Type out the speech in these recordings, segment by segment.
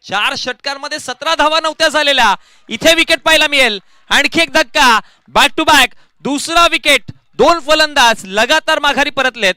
4 षटकांमध्ये 17 धावा नव्हत्या झालेल्या. इथे विकेट पाहायला मिळेल. आणखी एक धक्का, बॅक टू बॅक दुसरा विकेट. 2 फलंदाज लगातार माघारी परतलेत.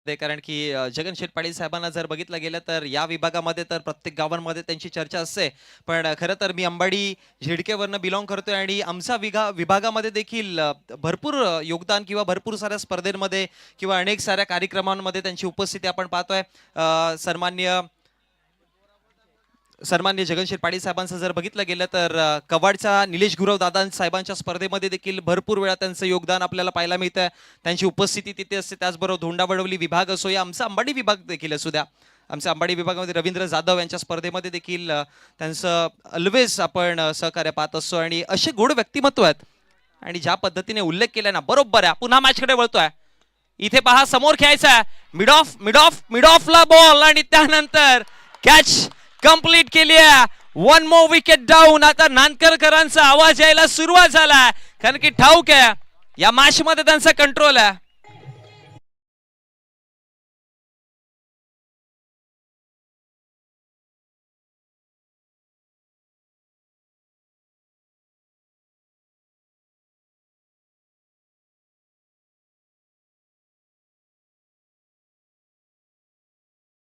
कारण की जगन शेठ पाटील साहेबांना जर बघितलं गेलं तर या विभागामध्ये तर प्रत्येक गावांमध्ये त्यांची चर्चा असते. पण खरं तर मी अंबाडी झेडकेवरनं बिलॉंग करतोय आणि आमचा विभागामध्ये देखील भरपूर योगदान किंवा भरपूर साऱ्या स्पर्धेमध्ये किंवा अनेक साऱ्या कार्यक्रमांमध्ये त्यांची उपस्थिती आपण पाहतोय. सन्मान्य जगन शेठ पाटील साहेबांचं जर बघितलं गेलं तर कवाडच्या निलेश गुरव दादा साहेबांच्या स्पर्धेमध्ये देखील भरपूर वेळा त्यांचं योगदान आपल्याला पाहायला मिळतं. त्यांची उपस्थिती तिथे असते. त्याचबरोबर धोंडावडवली विभाग असो या आमचा अंबाडी विभाग देखील असू द्या, आमच्या अंबाडी विभागामध्ये रवींद्र जाधव यांच्या स्पर्धेमध्ये देखील त्यांचं ऑलवेज आपण सहकार्य पाहत असतो. आणि असे गोड व्यक्तिमत्व आहेत आणि ज्या पद्धतीने उल्लेख केलाय ना, बरोबर आहे. पुन्हा मॅचकडे वळतोय. इथे पहा, समोर खेळायचा मिड ऑफला बॉल आणि त्यानंतर कॅच कंप्लीट केली आहे. 1 मोर विकेट डाऊन. आता नानकरकरांचा आवाज यायला सुरुवात झाला, कारण की ठाऊक आहे या मॅच मध्ये त्यांचा कंट्रोल आहे.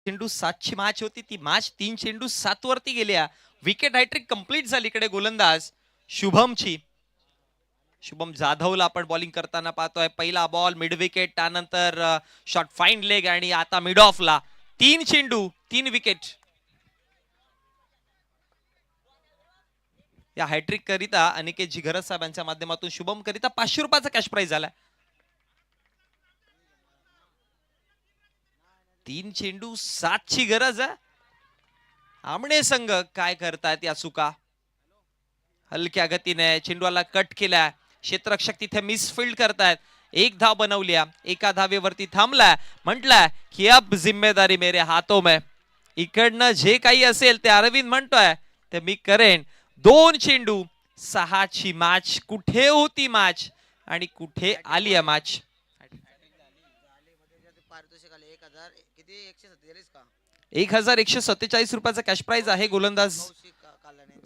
चेंडू 7ची मॅच होती. ती मॅच 3 चेंडू 7 वरती गेल्या. विकेट हॅट्रिक कंप्लीट झाली. इकडे गोलंदाज शुभमची. शुभम जाधवला आपण बॉलिंग करताना पाहतोय. पहिला बॉल मिड विकेट, त्यानंतर शॉट फाईन लेग आणि आता मिड ऑफला 3 चेंडू 3 विकेट. या हॅट्रिक करिता अनिकेत जिघरत साहेबांच्या माध्यमातून शुभम करिता 500 रुपयाचा कॅश प्राइज झाला. 3 चेंडू 7ची गरज आहे. आमणे संघ काय करतायत या चुका. हलक्या गतीने चेंडूला कट केलाय. क्षेत्ररक्षक तिथे मिसफिल्ड करतायत. 1 धाव बनवल्या, एका धावेवरती थांबलाय. म्हटलंय की अब जिम्मेदारी मेरे हाथों में. इकडनं जे काही असेल ते अरविंद म्हणतोय ते मी करेन. 2 चेंडू 6ची मॅच. कुठे होती मॅच आणि कुठे आली आहे मॅच. 1147 रुपयाचा कॅश प्राइज आहे. गोलंदाज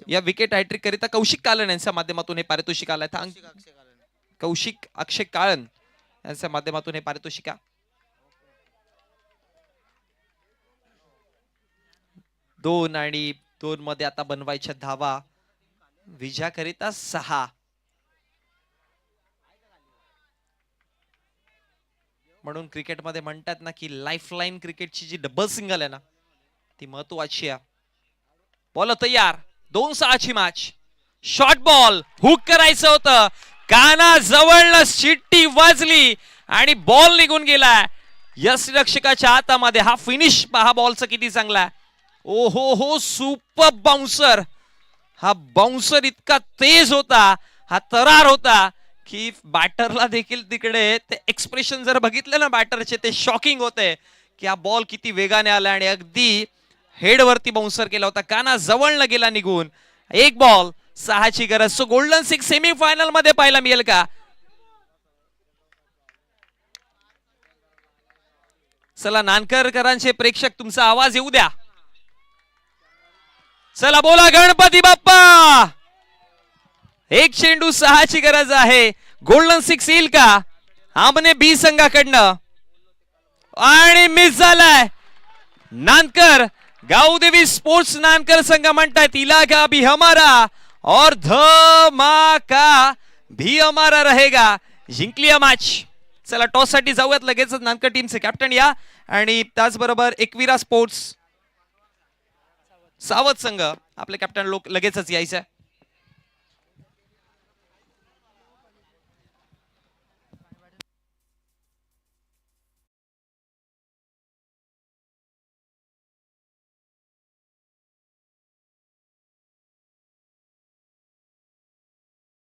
या विकेट हॅट्रिक करिता कौशिक कालन यांच्या माध्यमातून हे पारितोषिक आलंय. कौशिक अक्षय काळन यांच्या माध्यमातून हे पारितोषिक. 2 आणि 2 मध्ये आता बनवायच्या धावा. विजयाकरिता 6. म्हणून क्रिकेटमध्ये म्हणतात ना की लाईफलाईन क्रिकेटची जी डबल सिंगल आहे ना ती महत्वाची आहे. बॉल तयार. 2-6ची मॅच. शॉर्ट बॉल हुक करायचं होतं. काना जवळनं शिट्टी वाजली आणि बॉल निघून गेलाय यष्टिरक्षकाच्या हातामध्ये. हा फिनिश पहा बॉलचा किती चांगला आहे. ओ हो सुपर बाउन्सर. हा बाउन्सर इतका तेज होता, हा तरार होता की बॅटरला देखील तिकडे ते एक्सप्रेशन जर बघितले ना बॅटरचे ते शॉकिंग होते की हा बॉल किती वेगाने आला आणि अगदी हेड वरती बाउन्सर केला होता. काना जवळनं गेला निघून. 1 बॉल 6ची गरज. सो गोल्डन 6 सेमीफायनल मध्ये पाहायला मिळेल का. चला नानकरकरांचे प्रेक्षक तुमचा आवाज येऊ द्या. चला बोला गणपती बाप्पा. 1 चेंडू 6ची गरज आहे. गोल्डन 6 येईल का आमने बी संघाकडनं. आणि मिस झालाय. नानकर गावदेवी स्पोर्ट्स नानकर संघ म्हणतात इलाका भी हमारा और धमाका भी हमारा रहेगा. जिंकली मॅच. चला टॉस साठी जाऊयात लगेच. नानकर टीमचे कॅप्टन या आणि त्याचबरोबर एकविरा स्पोर्ट्स सावत संघ आपले कॅप्टन लोक लगेचच यायचं.